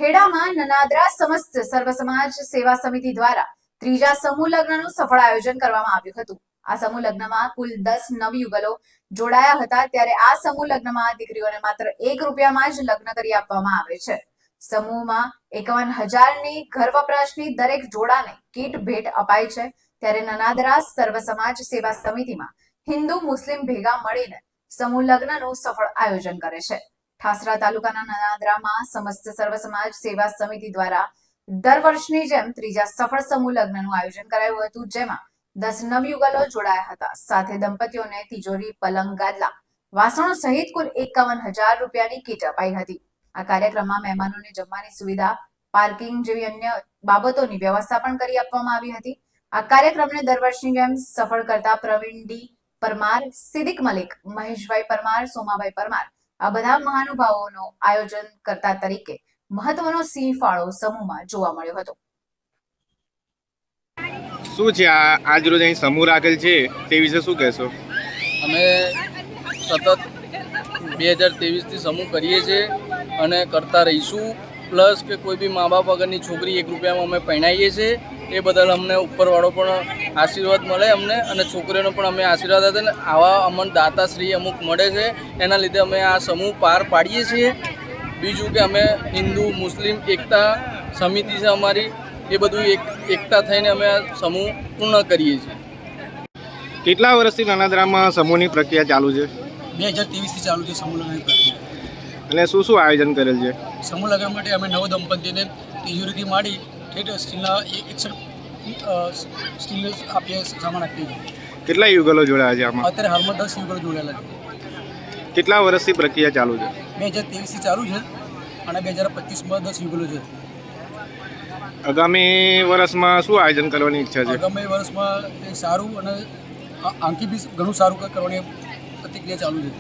ખેડામાં નનાદરા સમસ્ત સર્વ સમાજ સેવા સમિતિ દ્વારા ત્રીજા સમૂહ લગ્નનું સફળ આયોજન કરવામાં આવ્યું હતું। આ સમૂહ લગ્નમાં કુલ 10 નવયુગલો જોડાયા હતા। ત્યારે આ સમૂહ લગ્નમાં દીકરીઓને માત્ર ₹1 જ લગ્ન કરી આપવામાં આવે છે। સમૂહમાં 51,000ની ઘર વપરાશની દરેક જોડાને કીટ ભેટ અપાય છે। ત્યારે નનાદરા સર્વ સમાજ સેવા સમિતિમાં હિન્દુ મુસ્લિમ ભેગા મળીને સમૂહ લગ્નનું સફળ આયોજન કરે છે। ઠાસરા તાલુકાના નનાદરામાં સમસ્ત સર્વ સમાજ સેવા સમિતિ દ્વારા દર વર્ષની જેમ ત્રીજા સફળ સમૂહ લગ્નનું આયોજન કરાયું હતું, જેમાં 10 નવયુગલો જોડાયા હતા। સાથે દંપતીઓને તિજોરી, પલંગ, ગાદલા, વાસણો સહિત કુલ ₹51,000ની કીટ અપાઈ હતી। આ કાર્યક્રમમાં મહેમાનોને જમવાની સુવિધા, પાર્કિંગ જેવી અન્ય બાબતોની વ્યવસ્થા પણ કરી આપવામાં આવી હતી। આ કાર્યક્રમને દર વર્ષની જેમ સફળ કરતા પ્રવીણ ડી પરમાર, સિદ્દીક મલિક, મહેશભાઈ પરમાર, સોમાભાઈ પરમાર આ બધા મહાનુભાવોનો આયોજન કરતા તરીકે મહત્વનો સિંહ ફાળો સમૂહમાં જોવા મળ્યો હતો। શું છે આજ રોજ અહીં સમૂહ રાખેલ છે તે વિશે શું કહેશો? અમે સતત 2023થી સમૂહ કરીએ છીએ અને કરતા રહીશું। પ્લસ કે કોઈ બી મા બાપ વગરની છોકરી ₹1માં અમે પરણાવીએ છીએ, એ બદલ અમને ઉપરવાળો પણ આશીર્વાદ મળે અમને, અને છોકરીઓનો પણ અમે આશીર્વાદ આપે ને આવા અમને દાતાશ્રી અમુક મળે છે, એના લીધે અમે આ સમૂહ પાર પાડીએ છીએ। બીજું કે અમે હિન્દુ મુસ્લિમ એકતા સમિતિ છે અમારી, એ બધું એકતા થઈને અમે આ સમૂહ પૂર્ણ કરીએ છીએ। કેટલા વર્ષથી નનાદરામાં સમૂહની પ્રક્રિયા ચાલુ છે? 2023થી ચાલુ છે સમૂહ લગ્નની પ્રક્રિયા। અને શું શું આયોજન કરેલ છે? સમૂહ લગ્ન માટે અમે નવ દંપતીને તિજોરીથી માંડી ઠેઠ સ્ટીલના સ્ટીલ આપીએ, સામાન આપીએ છીએ। કેટલા યુગલો જોડાયા છે આમાં? અત્યારે હાલમાં 10 યુગલો જોડાયેલા છે। કેટલા વર્ષથી પ્રક્રિયા ચાલુ છે? 2023થી ચાલુ છે અને 2025માં 10 યુગલો છે। આગામી વર્ષમાં શું આયોજન કરવાની ઈચ્છા છે? આગામી વર્ષમાં એ સારું અને આંકી બી ઘણું સારું કરવાની પ્રતિક્રિયા ચાલુ છે।